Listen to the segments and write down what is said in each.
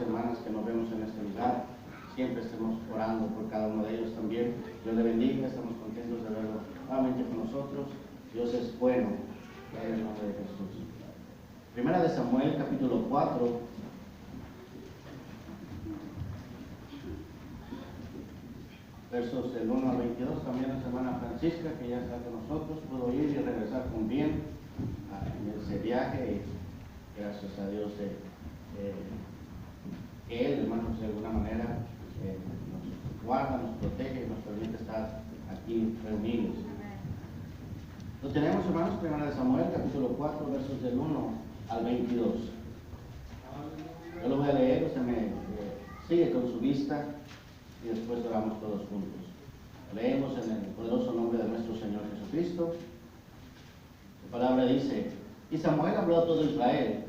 hermanas que nos vemos en este lugar. Siempre estemos orando por cada uno de ellos también. Dios le bendiga, estamos contentos de verlo nuevamente con nosotros. Dios es bueno, en el nombre de Jesús. Primera de Samuel, capítulo 4. Versos del 1 al 22, también la hermana Francisca, que ya está con nosotros, pudo ir y regresar con bien en ese viaje. Y gracias a Dios que Él, hermanos, de alguna manera nos guarda, nos protege y nos permite estar aquí reunidos. Lo tenemos, hermanos, primera de Samuel, capítulo 4, versos del 1 al 22. Yo lo voy a leer, usted me sigue con su vista. Y después oramos todos juntos. Leemos en el poderoso nombre de nuestro Señor Jesucristo. La palabra dice: y Samuel habló a todo Israel.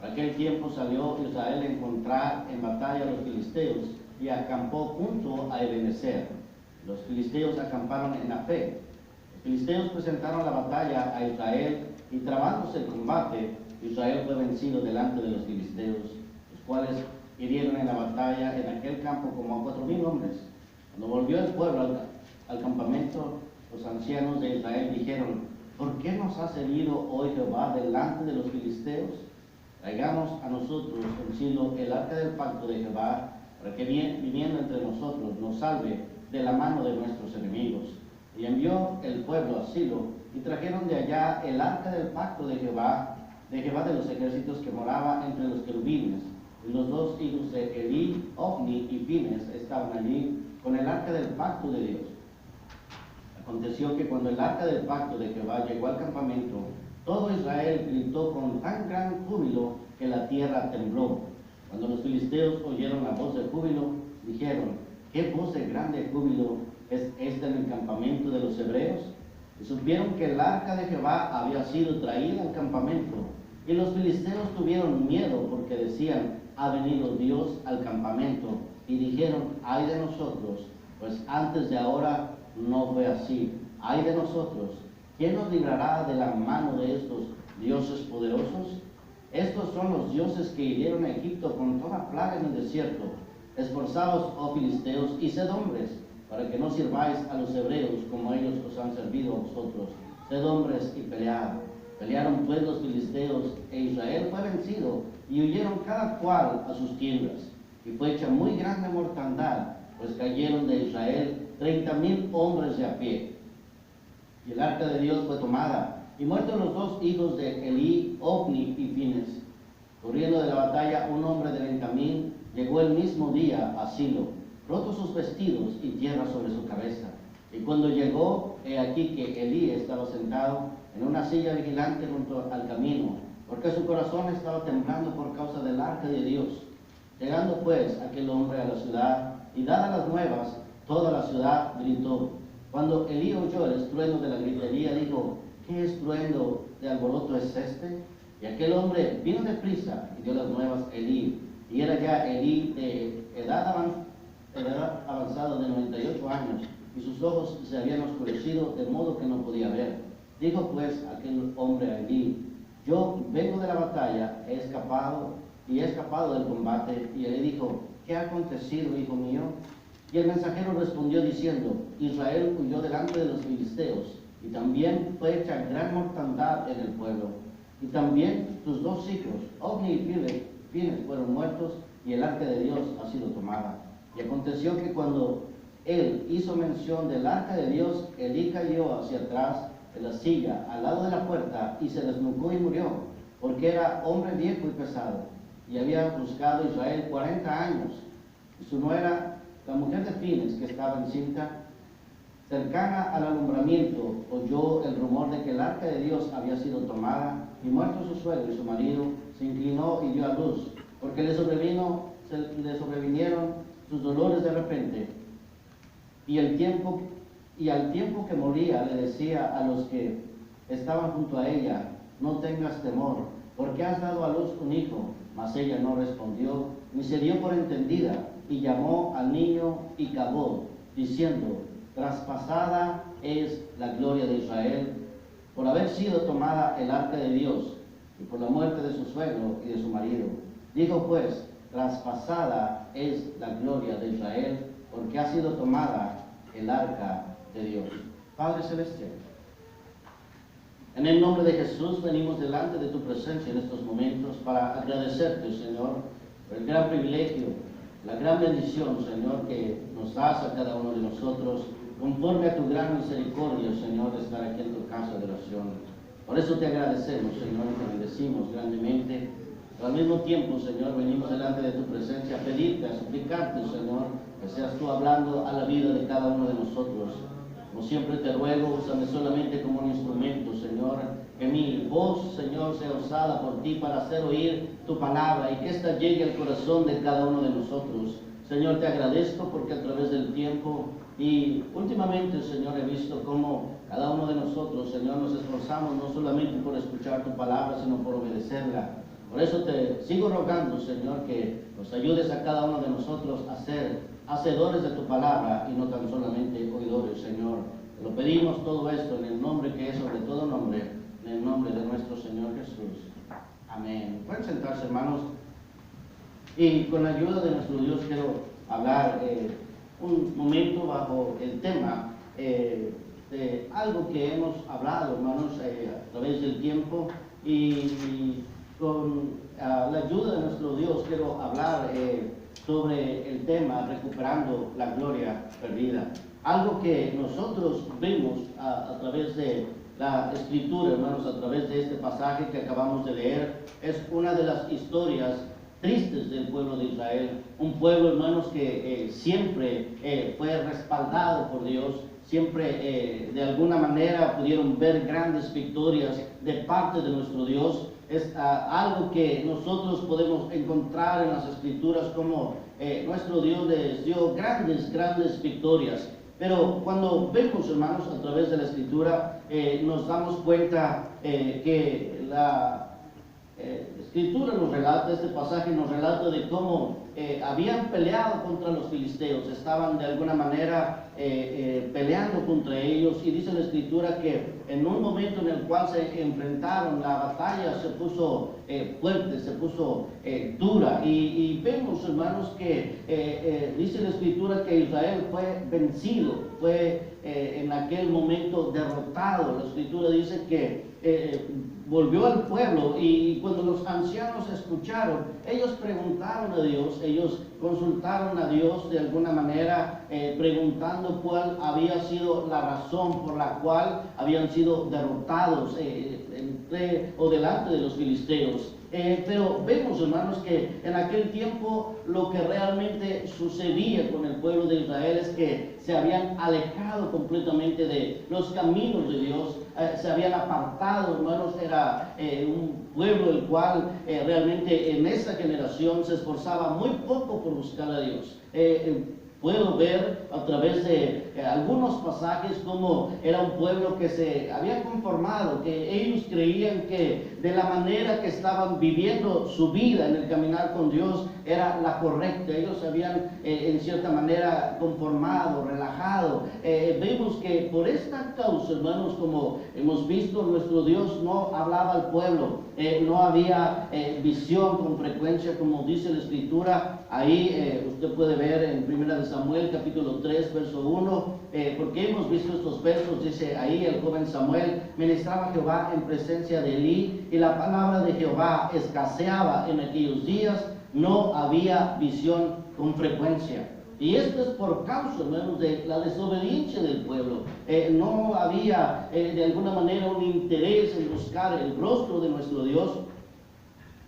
Por aquel tiempo salió Israel a encontrar en batalla a los filisteos y acampó junto a Ebenezer. Los filisteos acamparon en Afec. Los filisteos presentaron la batalla a Israel y trabándose el combate, Israel fue vencido delante de los filisteos, los cuales hirieron en la batalla en aquel campo como a 4,000 hombres. Cuando volvió el pueblo al campamento, los ancianos de Israel dijeron: ¿por qué nos has herido hoy Jehová delante de los filisteos? Traigamos a nosotros en Silo el arca del pacto de Jehová, para que viniendo entre nosotros nos salve de la mano de nuestros enemigos. Y envió el pueblo a Silo, y trajeron de allá el arca del pacto de Jehová de los ejércitos, que moraba entre los querubines. Y los dos hijos de Elí, Ofni y Fines, estaban allí con el arca del pacto de Dios. Aconteció que cuando el arca del pacto de Jehová llegó al campamento, todo Israel gritó con tan gran júbilo que la tierra tembló. Cuando los filisteos oyeron la voz de júbilo, dijeron: ¿qué voz de grande júbilo es esta en el campamento de los hebreos? Y supieron que el arca de Jehová había sido traída al campamento. Y los filisteos tuvieron miedo, porque decían: ha venido Dios al campamento. Y dijeron: ay de nosotros, pues antes de ahora no fue así. Ay de nosotros, ¿quién nos librará de la mano de estos dioses poderosos? Estos son los dioses que hirieron a Egipto con toda plaga en el desierto. Esforzaos, oh filisteos, y sed hombres, para que no sirváis a los hebreos como ellos os han servido a vosotros. Sed hombres y pelead. Pelearon pues los filisteos, e Israel fue vencido, y huyeron cada cual a sus tiendas. Y fue hecha muy grande mortandad, pues cayeron de Israel 30,000 hombres de a pie. Y el arca de Dios fue tomada, y muertos los dos hijos de Elí, Ofni y Fines. Corriendo de la batalla un hombre de Benjamín llegó el mismo día a Silo, rotos sus vestidos y tierra sobre su cabeza. Y cuando llegó, he aquí que Elí estaba sentado en una silla vigilante junto al camino, porque su corazón estaba temblando por causa del arca de Dios. Llegando pues aquel hombre a la ciudad, y dadas las nuevas, toda la ciudad gritó. Cuando Elí oyó el estruendo de la gritería, dijo: ¿qué estruendo de alboroto es este? Y aquel hombre vino deprisa y dio las nuevas a Elí. Y era ya Elí de edad avanzada de 98 años, y sus ojos se habían oscurecido de modo que no podía ver. Dijo pues aquel hombre a Elí: yo vengo de la batalla, he escapado del combate. Y Elí dijo: ¿qué ha acontecido, hijo mío? Y el mensajero respondió diciendo: Israel huyó delante de los filisteos, y también fue hecha gran mortandad en el pueblo. Y también tus dos hijos, Ofni y Fines, fueron muertos, y el arca de Dios ha sido tomada. Y aconteció que cuando él hizo mención del arca de Dios, Elí cayó hacia atrás de la silla, al lado de la puerta, y se desnucó y murió, porque era hombre viejo y pesado, y había buscado Israel 40 años. Y su nuera, la mujer de Fines, que estaba encinta, cercana al alumbramiento, oyó el rumor de que el arca de Dios había sido tomada, y muerto su suegro y su marido, se inclinó y dio a luz, porque le sobrevinieron sus dolores de repente. Y al tiempo que moría, le decía a los que estaban junto a ella: no tengas temor, porque has dado a luz un hijo. Mas ella no respondió, ni se dio por entendida, y llamó al niño Icabod, diciendo: traspasada es la gloria de Israel, por haber sido tomada el arca de Dios, y por la muerte de su suegro y de su marido. Dijo pues: traspasada es la gloria de Israel, porque ha sido tomada el arca de Dios. Padre Celestial, en el nombre de Jesús venimos delante de tu presencia en estos momentos para agradecerte, Señor, por el gran privilegio, la gran bendición, Señor, que nos das a cada uno de nosotros, conforme a tu gran misericordia, Señor, de estar aquí en tu casa de oración. Por eso te agradecemos, Señor, y te bendecimos grandemente. Pero al mismo tiempo, Señor, venimos delante de tu presencia a pedirte, a suplicarte, Señor, que seas tú hablando a la vida de cada uno de nosotros. Como siempre te ruego, úsame solamente como un instrumento, Señor, que mi voz, Señor, sea usada por ti para hacer oír tu palabra y que ésta llegue al corazón de cada uno de nosotros. Señor, te agradezco porque a través del tiempo y últimamente, Señor, he visto cómo cada uno de nosotros, Señor, nos esforzamos no solamente por escuchar tu palabra, sino por obedecerla. Por eso te sigo rogando, Señor, que nos ayudes a cada uno de nosotros a ser hacedores de tu palabra y no tan solamente oidores, Señor. Te lo pedimos todo esto en el nombre que es sobre todo nombre, en el nombre de nuestro Señor Jesús. Amén. Pueden sentarse, hermanos. Y con la ayuda de nuestro Dios quiero hablar un momento bajo el tema de algo que hemos hablado, hermanos, a través del tiempo, y con la ayuda de nuestro Dios quiero hablar sobre el tema recuperando la gloria perdida. Algo que nosotros vemos a través de la Escritura, hermanos, a través de este pasaje que acabamos de leer, es una de las historias tristes del pueblo de Israel. Un pueblo, hermanos, que siempre fue respaldado por Dios, siempre de alguna manera pudieron ver grandes victorias de parte de nuestro Dios. Es algo que nosotros podemos encontrar en las Escrituras, como nuestro Dios les dio grandes victorias. Pero cuando vemos, hermanos, a través de la Escritura, nos damos cuenta que la Escritura nos relata, este pasaje nos relata de cómo habían peleado contra los filisteos, estaban de alguna manera peleando contra ellos, y dice la Escritura que en un momento en el cual se enfrentaron, la batalla se puso fuerte, se puso dura, y vemos, hermanos, que dice la Escritura que Israel fue vencido, fue en aquel momento derrotado. La Escritura dice que volvió al pueblo, y cuando los ancianos escucharon, ellos preguntaron a Dios, ellos consultaron a Dios de alguna manera, preguntando cuál había sido la razón por la cual habían sido derrotados entre o delante de los filisteos. Pero vemos, hermanos, que en aquel tiempo lo que realmente sucedía con el pueblo de Israel es que se habían alejado completamente de los caminos de Dios, se habían apartado, hermanos. Era un pueblo el cual realmente en esa generación se esforzaba muy poco por buscar a Dios. Puedo ver a través de algunos pasajes cómo era un pueblo que se había conformado, que ellos creían que de la manera que estaban viviendo su vida en el caminar con Dios era la correcta. Ellos se habían en cierta manera conformado, relajado. Vemos que por esta causa, hermanos, como hemos visto, nuestro Dios no hablaba al pueblo, no había visión con frecuencia, como dice la Escritura. Ahí usted puede ver en 1 Samuel capítulo 3 verso 1, porque hemos visto estos versos. Dice ahí: el joven Samuel ministraba a Jehová en presencia de Elí, y la palabra de Jehová escaseaba en aquellos días, no había visión con frecuencia. Y esto es por causa, hermanos, de la desobediencia del pueblo. No había de alguna manera un interés en buscar el rostro de nuestro Dios.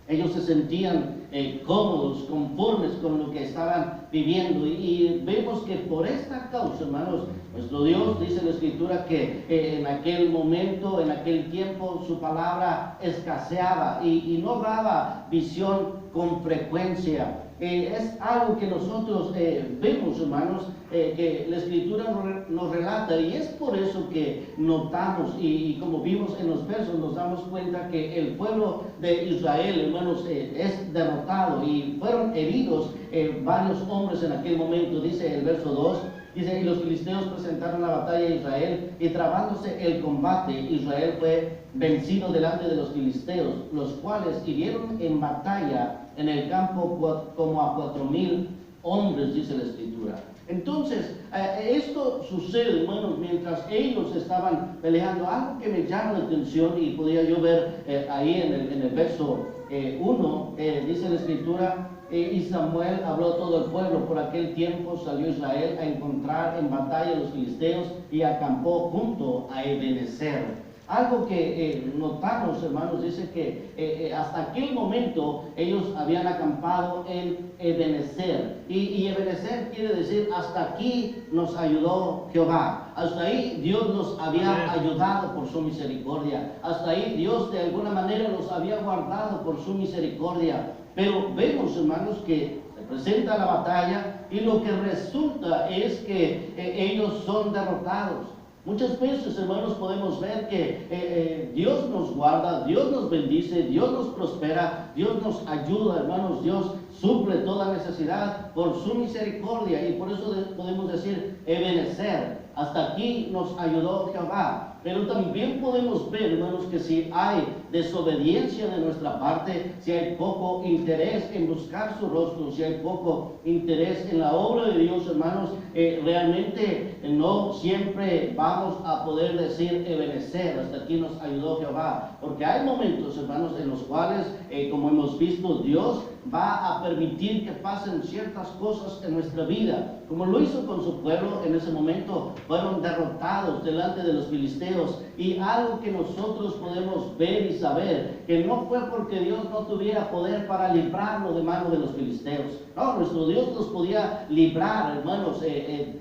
Ellos se sentían cómodos, conformes con lo que estaban viviendo. Y vemos que por esta causa, hermanos, nuestro Dios, dice la Escritura, que en aquel momento, en aquel tiempo, su palabra escaseaba y no daba visión con frecuencia. Es algo que nosotros vemos, hermanos, que la Escritura nos relata, y es por eso que notamos, y como vimos en los versos, nos damos cuenta que el pueblo de Israel, hermanos, es derrotado, y fueron heridos varios hombres en aquel momento. Dice el verso 2, dice: y los filisteos presentaron la batalla a Israel, y trabándose el combate, Israel fue vencido delante de los filisteos, los cuales hirieron en batalla en el campo como a 4,000 hombres, dice la Escritura. Entonces, esto sucede, hermanos, mientras ellos estaban peleando. Algo que me llama la atención, y podía yo ver ahí en el verso 1, dice la Escritura, y Samuel habló a todo el pueblo. Por aquel tiempo salió Israel a encontrar en batalla a los filisteos y acampó junto a Ebenezer. Algo que notamos, hermanos, dice que hasta aquel momento ellos habían acampado en Ebenezer. Y Ebenezer quiere decir, hasta aquí nos ayudó Jehová. Hasta ahí Dios nos había ayudado por su misericordia. Hasta ahí Dios de alguna manera nos había guardado por su misericordia. Pero vemos, hermanos, que se presenta la batalla y lo que resulta es que ellos son derrotados. Muchas veces, hermanos, podemos ver que Dios nos guarda, Dios nos bendice, Dios nos prospera, Dios nos ayuda, hermanos. Dios suple toda necesidad por su misericordia, y por eso podemos decir Ebenezer, hasta aquí nos ayudó Jehová. Pero también podemos ver, hermanos, que si hay desobediencia de nuestra parte, si hay poco interés en buscar su rostro, si hay poco interés en la obra de Dios, hermanos, realmente no siempre vamos a poder decir Ebenezer, hasta aquí nos ayudó Jehová. Porque hay momentos, hermanos, en los cuales, como hemos visto, Dios va a permitir que pasen ciertas cosas en nuestra vida, como lo hizo con su pueblo. En ese momento fueron derrotados delante de los filisteos, y algo que nosotros podemos ver y saber, que no fue porque Dios no tuviera poder para librarlo de mano de los filisteos. No, nuestro Dios los podía librar, hermanos.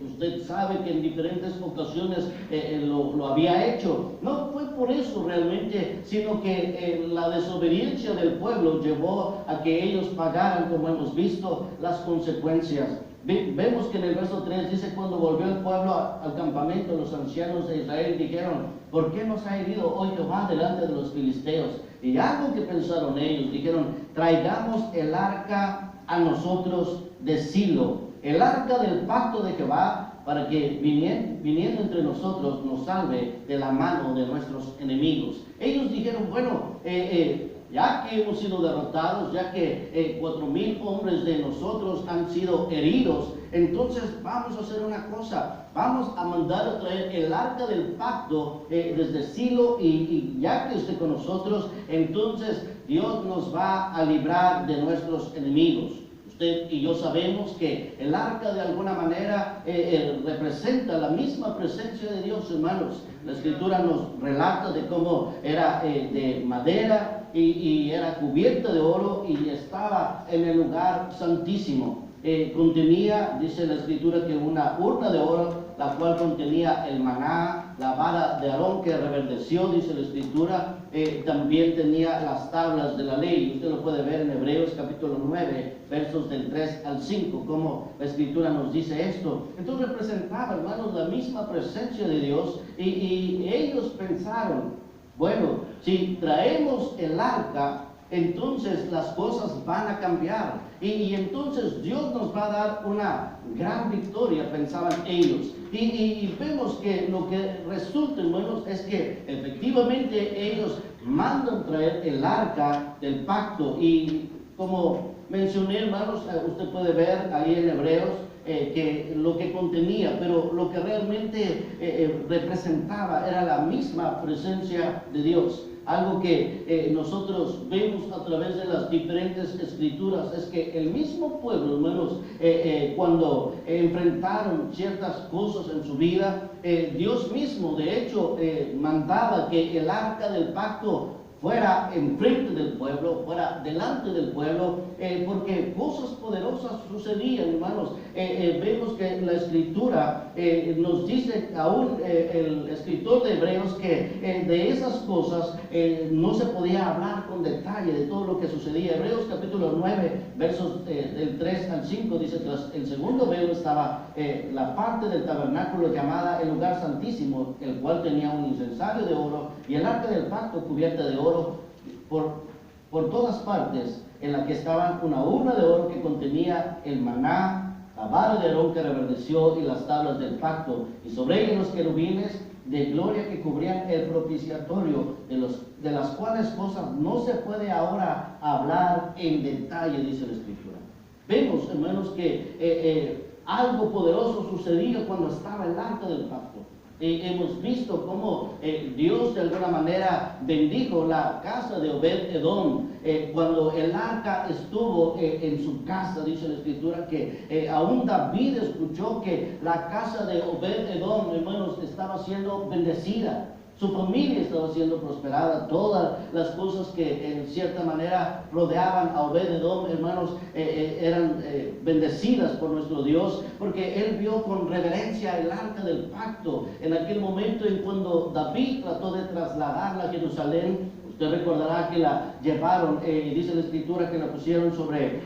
Usted sabe que en diferentes ocasiones lo había hecho. No fue por eso realmente, sino que la desobediencia del pueblo llevó a que ellos pagaran, como hemos visto, las consecuencias. Vemos que en el verso 3 dice: cuando volvió el pueblo al campamento, los ancianos de Israel dijeron: ¿por qué nos ha herido hoy Jehová delante de los filisteos? Y algo que pensaron ellos, dijeron: traigamos el arca a nosotros de Silo, el arca del pacto de Jehová, para que viniendo entre nosotros nos salve de la mano de nuestros enemigos. Ellos dijeron: bueno, ya que hemos sido derrotados, ya que 4,000 hombres de nosotros han sido heridos, entonces vamos a hacer una cosa: vamos a mandar a traer el arca del pacto desde Silo, y ya que esté con nosotros, entonces Dios nos va a librar de nuestros enemigos. Usted y yo sabemos que el arca de alguna manera representa la misma presencia de Dios, hermanos. La Escritura nos relata de cómo era de madera y era cubierta de oro, y estaba en el lugar santísimo. Contenía, dice la Escritura, que una urna de oro, la cual contenía el maná, la vara de Aarón que reverdeció, dice la Escritura. También tenía las tablas de la ley. Usted lo puede ver en Hebreos capítulo 9, versos del 3 al 5, como la Escritura nos dice esto. Entonces representaba, hermanos, la misma presencia de Dios, y ellos pensaron: bueno, si traemos el arca, entonces las cosas van a cambiar, y entonces Dios nos va a dar una gran victoria, pensaban ellos. Y vemos que lo que resulta, hermanos, es que efectivamente ellos mandan traer el arca del pacto, y como mencioné, hermanos, usted puede ver ahí en Hebreos que lo que contenía, pero lo que realmente representaba era la misma presencia de Dios. Algo que nosotros vemos a través de las diferentes escrituras es que el mismo pueblo, hermanos, cuando enfrentaron ciertas cosas en su vida, Dios mismo, de hecho, mandaba que el arca del pacto fuera enfrente del pueblo, fuera delante del pueblo, porque cosas poderosas sucedían, hermanos. Vemos que la Escritura nos dice, aún el escritor de Hebreos, que de esas cosas no se podía hablar con detalle de todo lo que sucedía. Hebreos capítulo 9, versos del 3 al 5, dice: tras el segundo velo estaba la parte del tabernáculo llamada el lugar santísimo, el cual tenía un incensario de oro y el arca del pacto cubierta de oro por todas partes, en la que estaban una urna de oro que contenía el maná, la vara de Aarón que reverdeció y las tablas del pacto, y sobre ellos los querubines de gloria que cubrían el propiciatorio, de las cuales cosas no se puede ahora hablar en detalle, dice la Escritura. Vemos, hermanos, que algo poderoso sucedía cuando estaba el arca del pacto. Hemos visto cómo Dios de alguna manera bendijo la casa de Obed-Edom. Cuando el arca estuvo en su casa, dice la Escritura que aún David escuchó que la casa de Obed-Edom, hermanos, estaba siendo bendecida. Su familia estaba siendo prosperada, todas las cosas que en cierta manera rodeaban a Obed-Edom, hermanos, eran bendecidas por nuestro Dios, porque él vio con reverencia el arca del pacto. En aquel momento en cuando David trató de trasladarla a Jerusalén, usted recordará que la llevaron, dice la Escritura que la pusieron sobre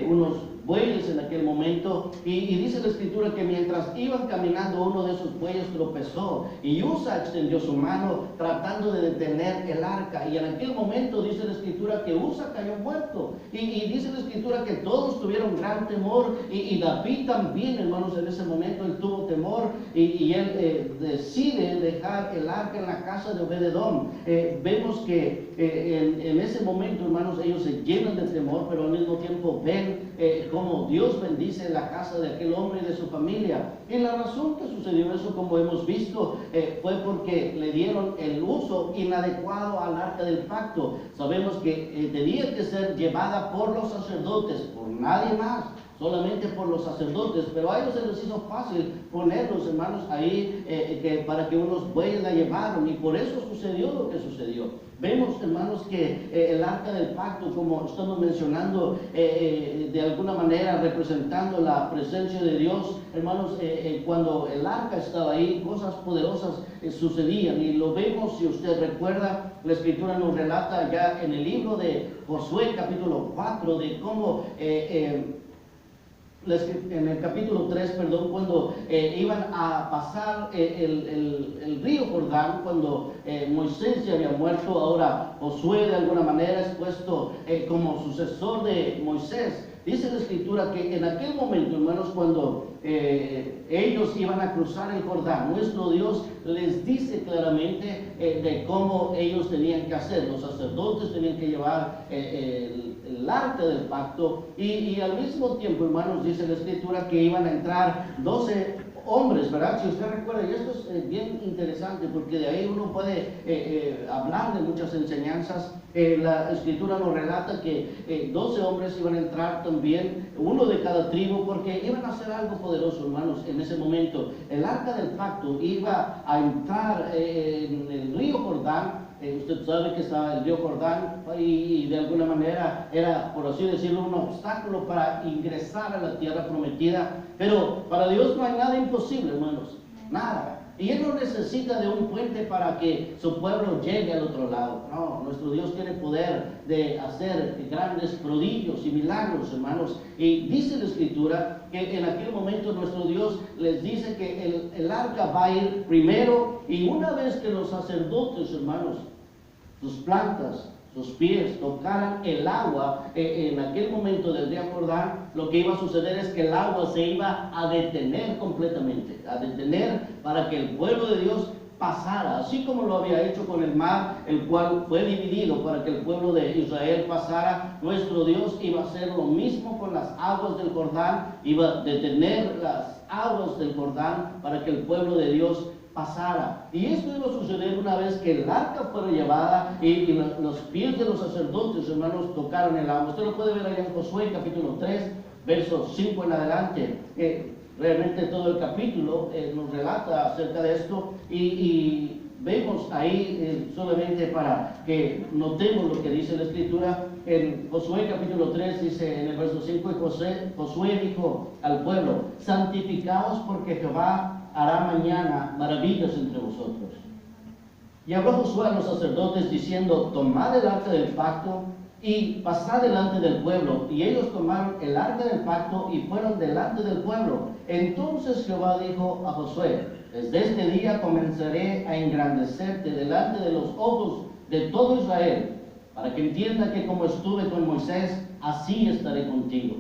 unos bueyes en aquel momento, y dice la Escritura que mientras iban caminando uno de esos bueyes tropezó y Usa extendió su mano tratando de detener el arca, y en aquel momento dice la Escritura que Usa cayó muerto, y dice la Escritura que todos tuvieron gran temor, y David también, hermanos, en ese momento él tuvo temor, y él decide dejar el arca en la casa de Obed-Edom. Vemos que en ese momento, hermanos, ellos se llenan de temor, pero al mismo tiempo ven cómo Dios bendice la casa de aquel hombre y de su familia. Y la razón que sucedió eso, como hemos visto, fue porque le dieron el uso inadecuado al arca del pacto. Sabemos que tenía que ser llevada por los sacerdotes, por nadie más, solamente por los sacerdotes, pero a ellos se les hizo fácil ponerlos, hermanos, ahí para que unos bueyes la llevaron, y por eso sucedió lo que sucedió. Vemos, hermanos, que el arca del pacto, como estamos mencionando, de alguna manera representando la presencia de Dios, hermanos, cuando el arca estaba ahí, cosas poderosas sucedían, y lo vemos, si usted recuerda, la Escritura nos relata ya en el libro de Josué, capítulo 4, de cómo en el capítulo 3, perdón, cuando iban a pasar el río Jordán, cuando Moisés ya había muerto, ahora Josué de alguna manera es puesto como sucesor de Moisés. Dice la Escritura que en aquel momento, hermanos, cuando ellos iban a cruzar el Jordán, nuestro Dios les dice claramente de cómo ellos tenían que hacer. Los sacerdotes tenían que llevar el arca del pacto, y al mismo tiempo, hermanos, dice la Escritura que iban a entrar 12 hombres, ¿verdad? Si usted recuerda, y esto es bien interesante porque de ahí uno puede hablar de muchas enseñanzas. La Escritura nos relata que 12 hombres iban a entrar también, uno de cada tribu, porque iban a hacer algo poderoso, hermanos, en ese momento. El arca del pacto iba a entrar en el río Jordán. Usted sabe que estaba el río Jordán, y de alguna manera era, por así decirlo, un obstáculo para ingresar a la tierra prometida. Pero para Dios no hay nada imposible, hermanos, nada. Y Él no necesita de un puente para que su pueblo llegue al otro lado. No, nuestro Dios tiene poder de hacer grandes prodigios y milagros, hermanos. Y dice la Escritura que en aquel momento nuestro Dios les dice que el arca va a ir primero, y una vez que los sacerdotes, hermanos, sus plantas, sus pies tocaran el agua en aquel momento del río Jordán, lo que iba a suceder es que el agua se iba a detener completamente, a detener para que el pueblo de Dios pasara, así como lo había hecho con el mar, el cual fue dividido para que el pueblo de Israel pasara. Nuestro Dios iba a hacer lo mismo con las aguas del Jordán, iba a detener las aguas del Jordán para que el pueblo de Dios pasara. Y esto iba a suceder una vez que el arca fuera llevada y los pies de los sacerdotes, hermanos, tocaron el agua. Usted lo puede ver allá en Josué capítulo 3, versos 5 en adelante. Realmente todo el capítulo nos relata acerca de esto, y vemos ahí, solamente para que notemos lo que dice la Escritura, en Josué capítulo 3 dice en el verso 5, y Josué dijo al pueblo: santificaos, porque Jehová hará mañana maravillas entre vosotros. Y habló Josué a los sacerdotes diciendo: tomad el arca del pacto y pasad delante del pueblo. Y ellos tomaron el arca del pacto y fueron delante del pueblo. Entonces Jehová dijo a Josué: desde este día comenzaré a engrandecerte delante de los ojos de todo Israel, para que entienda que como estuve con Moisés, así estaré contigo.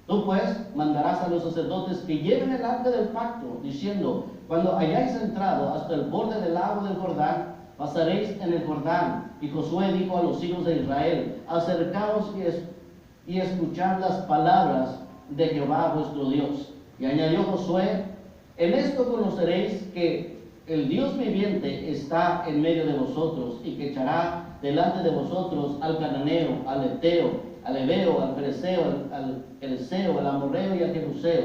Tú pues mandarás a los sacerdotes que lleven el arca del pacto, diciendo: cuando hayáis entrado hasta el borde del lago del Jordán, pasaréis en el Jordán. Y Josué dijo a los hijos de Israel: acercaos y escuchad las palabras de Jehová vuestro Dios. Y añadió Josué: en esto conoceréis que el Dios viviente está en medio de vosotros, y que echará delante de vosotros al cananeo, al eteo, al heveo, al fereceo, al eleseo, al amorreo y al jebuseo.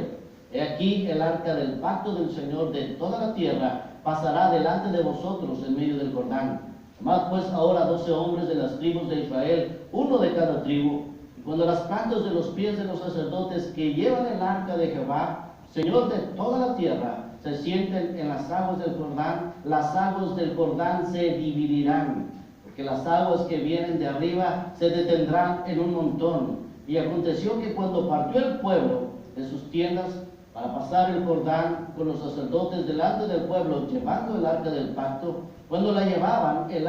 He aquí el arca del pacto del Señor de toda la tierra pasará delante de vosotros en medio del Jordán. Tomad pues ahora 12 hombres de las tribus de Israel, uno de cada tribu, y cuando las plantas de los pies de los sacerdotes que llevan el arca de Jehová, Señor de toda la tierra, se sienten en las aguas del Jordán, las aguas del Jordán se dividirán, porque las aguas que vienen de arriba se detendrán en un montón. Y aconteció que cuando partió el pueblo de sus tiendas para pasar el Jordán con los sacerdotes delante del pueblo, llevando el arca del pacto, cuando los que llevaban el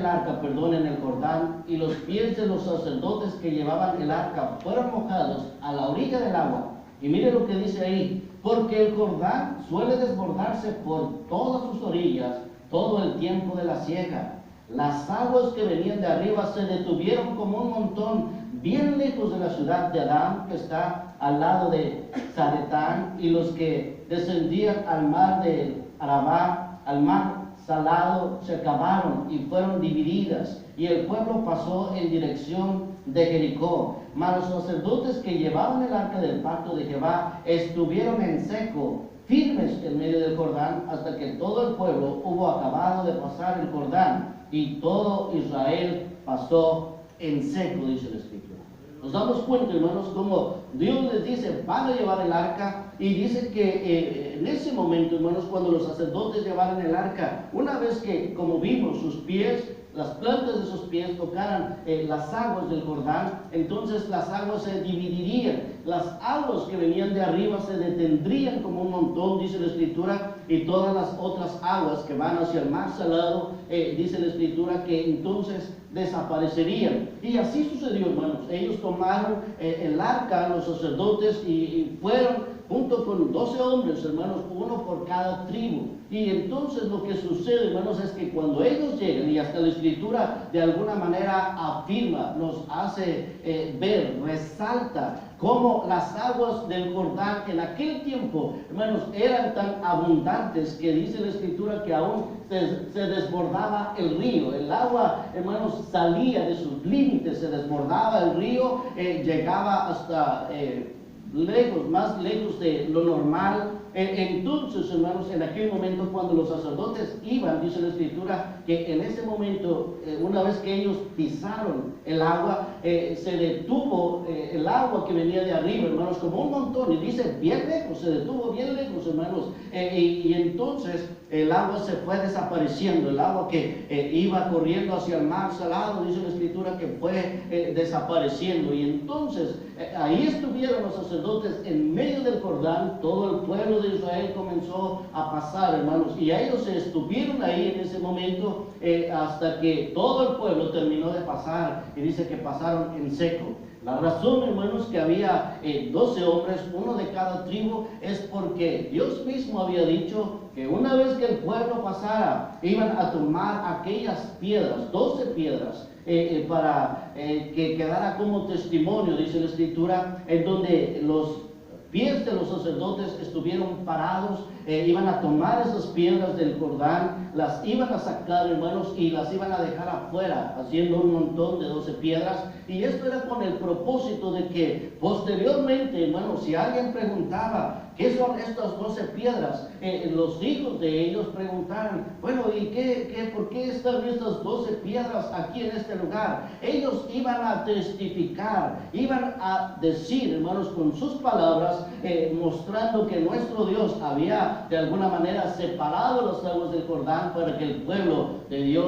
arca, en el Jordán, y los pies de los sacerdotes que llevaban el arca fueron mojados a la orilla del agua. Y mire lo que dice ahí: porque el Jordán suele desbordarse por todas sus orillas todo el tiempo de la siega. Las aguas que venían de arriba se detuvieron como un montón, bien lejos de la ciudad de Adán, que está al lado de Zaretán, y los que descendían al mar de Arabá, al mar salado, se acabaron y fueron divididas, y el pueblo pasó en dirección de Jericó. Mas los sacerdotes que llevaban el arca del pacto de Jehová estuvieron en seco, firmes en medio del Jordán, hasta que todo el pueblo hubo acabado de pasar el Jordán, y todo Israel pasó en seco, dice la Escritura. Nos damos cuenta, hermanos, como Dios les dice: van a llevar el arca, y dice que en ese momento, hermanos, cuando los sacerdotes llevaran el arca, una vez que, como vimos, sus pies, las plantas de sus pies tocaran las aguas del Jordán, entonces las aguas se dividirían, las aguas que venían de arriba se detendrían como un montón, dice la Escritura, y todas las otras aguas que van hacia el mar salado, dice la Escritura, que entonces desaparecerían. Y así sucedió, hermanos. Ellos tomaron el arca, los sacerdotes, y fueron junto con 12 hombres, hermanos, uno por cada tribu. Y entonces lo que sucede, hermanos, es que cuando ellos llegan, y hasta la Escritura de alguna manera afirma, nos hace ver, resalta cómo las aguas del Jordán en aquel tiempo, hermanos, eran tan abundantes que dice la Escritura que aún se desbordaba el río. El agua, hermanos, salía de sus límites, se desbordaba el río, llegaba hasta lejos, más lejos de lo normal. Entonces, hermanos, en aquel momento cuando los sacerdotes iban, dice la Escritura, que en ese momento, una vez que ellos pisaron el agua, se detuvo el agua que venía de arriba, hermanos, como un montón, y dice bien lejos, se detuvo bien lejos, hermanos, y entonces el agua se fue desapareciendo, el agua que iba corriendo hacia el mar salado, dice la Escritura, que fue desapareciendo. Y entonces ahí estuvieron los sacerdotes en medio del Jordán, todo el pueblo de Israel comenzó a pasar, hermanos, y ellos se estuvieron ahí en ese momento hasta que todo el pueblo terminó de pasar, y dice que pasaron en seco. La razón, hermanos, que había 12 hombres, uno de cada tribu, es porque Dios mismo había dicho que una vez que el pueblo pasara, iban a tomar aquellas piedras, 12 piedras, para que quedara como testimonio, dice la Escritura, en donde los pies de los sacerdotes estuvieron parados, iban a tomar esas piedras del Jordán, las iban a sacar, hermanos, y las iban a dejar afuera, haciendo un montón de 12 piedras. Y esto era con el propósito de que posteriormente, hermanos, si alguien preguntaba ¿qué son estas 12 piedras? Los hijos de ellos preguntaron, bueno, ¿y por qué están estas 12 piedras aquí en este lugar? Ellos iban a testificar, iban a decir, hermanos, con sus palabras, mostrando que nuestro Dios había de alguna manera separado las aguas del Jordán para que el pueblo de Dios